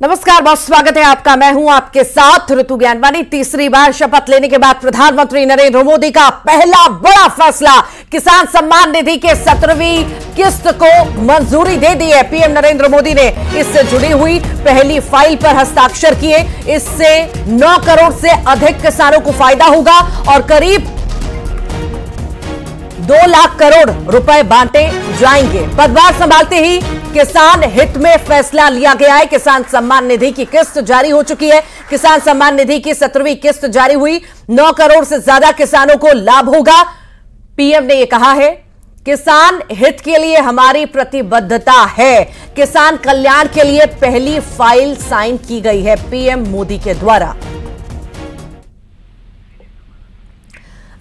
नमस्कार, बहुत स्वागत है आपका। मैं हूं आपके साथ ऋतु ज्ञानवानी। तीसरी बार शपथ लेने के बाद प्रधानमंत्री नरेंद्र मोदी का पहला बड़ा फैसला, किसान सम्मान निधि के 17वीं किस्त को मंजूरी दे दी है। पीएम नरेंद्र मोदी ने इससे जुड़ी हुई पहली फाइल पर हस्ताक्षर किए। इससे 9 करोड़ से अधिक किसानों को फायदा होगा और करीब 2 लाख करोड़ रुपए बांटे जाएंगे। पदभार संभालते ही किसान हित में फैसला लिया गया है। किसान सम्मान निधि की किस्त जारी हो चुकी है। किसान सम्मान निधि की 17वीं किस्त जारी हुई। 9 करोड़ से ज्यादा किसानों को लाभ होगा। पीएम ने यह कहा है, किसान हित के लिए हमारी प्रतिबद्धता है। किसान कल्याण के लिए पहली फाइल साइन की गई है पीएम मोदी के द्वारा।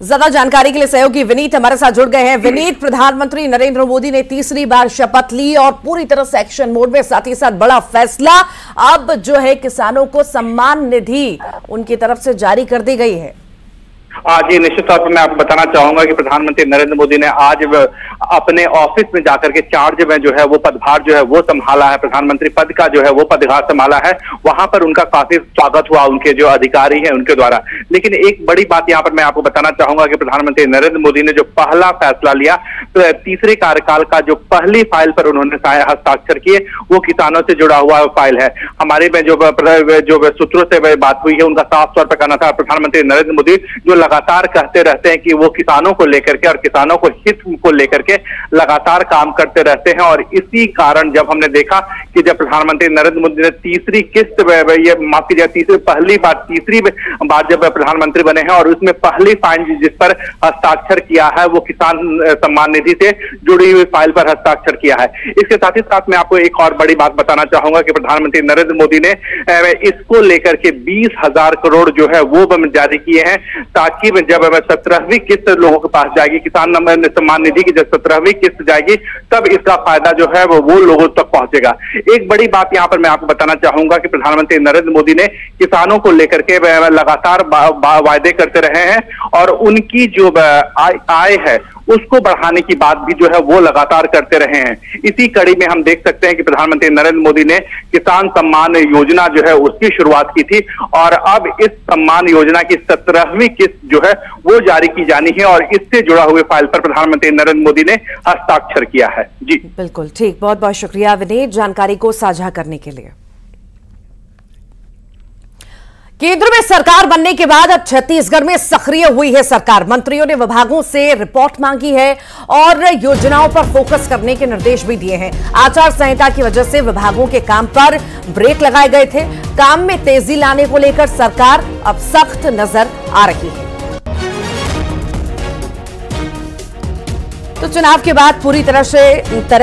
ज्यादा जानकारी के लिए सहयोगी विनीत हमारे साथ जुड़ गए हैं। विनीत, प्रधानमंत्री नरेंद्र मोदी ने तीसरी बार शपथ ली और पूरी तरह से एक्शन मोड में, साथ ही साथ बड़ा फैसला अब जो है किसानों को सम्मान निधि उनकी तरफ से जारी कर दी गई है। जी, निश्चित तौर पर मैं आपको बताना चाहूंगा कि प्रधानमंत्री नरेंद्र मोदी ने आज अपने ऑफिस में जाकर के चार्ज में जो है वो पदभार जो है वो संभाला है। प्रधानमंत्री पद का जो है वो पदभार संभाला है। वहां पर उनका काफी स्वागत हुआ उनके जो अधिकारी हैं उनके द्वारा। लेकिन एक बड़ी बात यहाँ पर मैं आपको बताना चाहूंगा कि प्रधानमंत्री नरेंद्र मोदी ने जो पहला फैसला लिया, तो तीसरे कार्यकाल का जो पहली फाइल पर उन्होंने हस्ताक्षर किए, वो किसानों से जुड़ा हुआ फाइल है। हमारे में जो सूत्रों से बात हुई है, उनका साफ तौर पर कहना था, प्रधानमंत्री नरेंद्र मोदी जो लगातार कहते रहते हैं कि वो किसानों को लेकर के और किसानों को हित को लेकर के लगातार काम करते रहते हैं। और इसी कारण जब हमने देखा कि जब प्रधानमंत्री नरेंद्र मोदी ने तीसरी किस्त, ये माफ कीजिए, तीसरी बार जब प्रधानमंत्री बने हैं और उसमें पहली फाइल जिस पर हस्ताक्षर किया है वो किसान सम्मान निधि से जुड़ी हुई फाइल पर हस्ताक्षर किया है। इसके साथ ही साथ मैं आपको एक और बड़ी बात बताना चाहूंगा कि प्रधानमंत्री नरेंद्र मोदी ने इसको लेकर के 20,000 करोड़ जो है वो जारी किए हैं, ताकि जब 17वीं किस्त लोगों के पास जाएगी, किसान सम्मान निधि की जब 17वीं किस्त जाएगी, तब इसका फायदा जो है वो लोगों तक पहुंचेगा। एक बड़ी बात यहां पर मैं आपको बताना चाहूंगा कि प्रधानमंत्री नरेंद्र मोदी ने किसानों को लेकर के लगातार वायदे करते रहे हैं और उनकी जो आय है उसको बढ़ाने की बात भी जो है वो लगातार करते रहे हैं। इसी कड़ी में हम देख सकते हैं कि प्रधानमंत्री नरेंद्र मोदी ने किसान सम्मान योजना जो है उसकी शुरुआत की थी और अब इस सम्मान योजना की 17वीं किस्त जो है वो जारी की जानी है और इससे जुड़ा हुए फाइल पर प्रधानमंत्री नरेंद्र मोदी ने हस्ताक्षर किया है। जी बिल्कुल ठीक, बहुत बहुत शुक्रिया विनीत जानकारी को साझा करने के लिए। केंद्र में सरकार बनने के बाद अब छत्तीसगढ़ में सक्रिय हुई है सरकार। मंत्रियों ने विभागों से रिपोर्ट मांगी है और योजनाओं पर फोकस करने के निर्देश भी दिए हैं। आचार संहिता की वजह से विभागों के काम पर ब्रेक लगाए गए थे। काम में तेजी लाने को लेकर सरकार अब सख्त नजर आ रही है। तो चुनाव के बाद पूरी तरह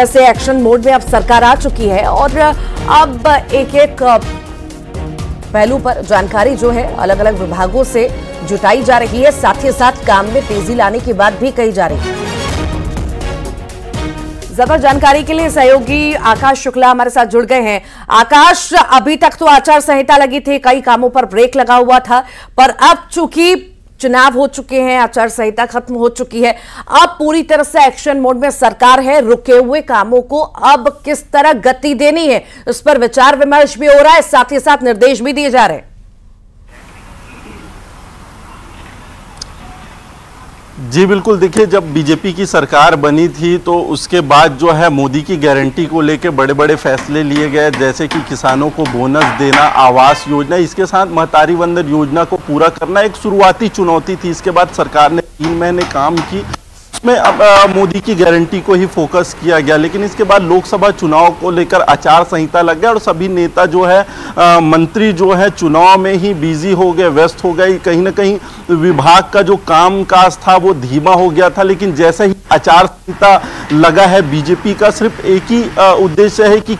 से एक्शन मोड में अब सरकार आ चुकी है और अब एक पहलू पर जानकारी जो है अलग अलग विभागों से जुटाई जा रही है, साथ ही साथ काम में तेजी लाने की बात भी कही जा रही है। ज्यादा जानकारी के लिए सहयोगी आकाश शुक्ला हमारे साथ जुड़ गए हैं। आकाश, अभी तक तो आचार संहिता लगी थी, कई कामों पर ब्रेक लगा हुआ था, पर अब चूंकि चुनाव हो चुके हैं, आचार संहिता खत्म हो चुकी है, अब पूरी तरह से एक्शन मोड में सरकार है। रुके हुए कामों को अब किस तरह गति देनी है, इस पर विचार विमर्श भी हो रहा है, साथ ही साथ निर्देश भी दिए जा रहे हैं। जी बिल्कुल, देखिए, जब बीजेपी की सरकार बनी थी तो उसके बाद जो है मोदी की गारंटी को लेकर बड़े बड़े फैसले लिए गए, जैसे कि किसानों को बोनस देना, आवास योजना, इसके साथ महतारी वंदन योजना को पूरा करना एक शुरुआती चुनौती थी। इसके बाद सरकार ने 3 महीने काम की, उसमें अब मोदी की गारंटी को ही फोकस किया गया। लेकिन इसके बाद लोकसभा चुनाव को लेकर आचार संहिता लग गया और सभी नेता जो है मंत्री जो है चुनाव में ही बिजी हो गए, व्यस्त हो गए। कहीं ना कहीं विभाग का जो कामकाज था वो धीमा हो गया था। लेकिन जैसे ही आचार संहिता लगा है, बीजेपी का सिर्फ एक ही उद्देश्य है कि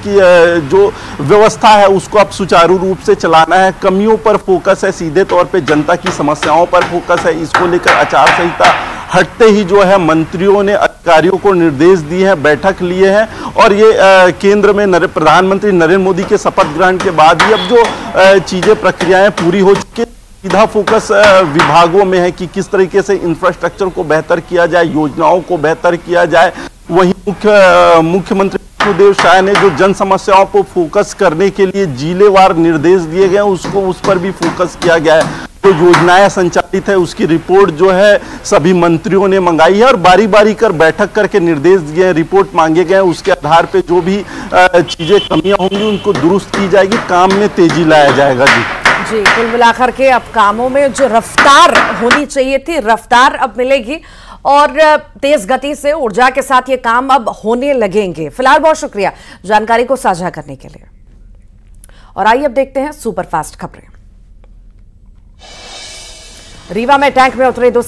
जो व्यवस्था है उसको अब सुचारू रूप से चलाना है। कमियों पर फोकस है, सीधे तौर पे जनता की समस्याओं पर फोकस है। इसको लेकर आचार संहिता हटते ही जो है मंत्रियों ने अधिकारियों को निर्देश दिए हैं, बैठक लिए हैं और ये केंद्र में प्रधानमंत्री नरेंद्र मोदी के शपथ ग्रहण के बाद ही अब जो चीजें प्रक्रियाएं पूरी हो चुकी है, सीधा फोकस विभागों में है कि किस तरीके से इंफ्रास्ट्रक्चर को बेहतर किया जाए, योजनाओं को बेहतर किया जाए। वहीं मुख्यमंत्री विष्णुदेव साय ने जो जन समस्याओं को फोकस करने के लिए जिलेवार निर्देश दिए गए उसको उस पर भी फोकस किया गया है। तो योजनाएं संचालित है उसकी रिपोर्ट जो है सभी मंत्रियों ने मंगाई है और बारी बारी कर बैठक करके निर्देश दिए हैं, रिपोर्ट मांगे गए हैं। उसके आधार पे जो भी चीजें कमियां होंगी उनको दुरुस्त की जाएगी, काम में तेजी लाया जाएगा। जी कुल मिलाकर के अब कामों में जो रफ्तार होनी चाहिए थी, रफ्तार अब मिलेगी और तेज गति से ऊर्जा के साथ ये काम अब होने लगेंगे। फिलहाल बहुत शुक्रिया जानकारी को साझा करने के लिए। और आइए अब देखते हैं सुपरफास्ट खबरें। रीवा में टैंक में उतरे 2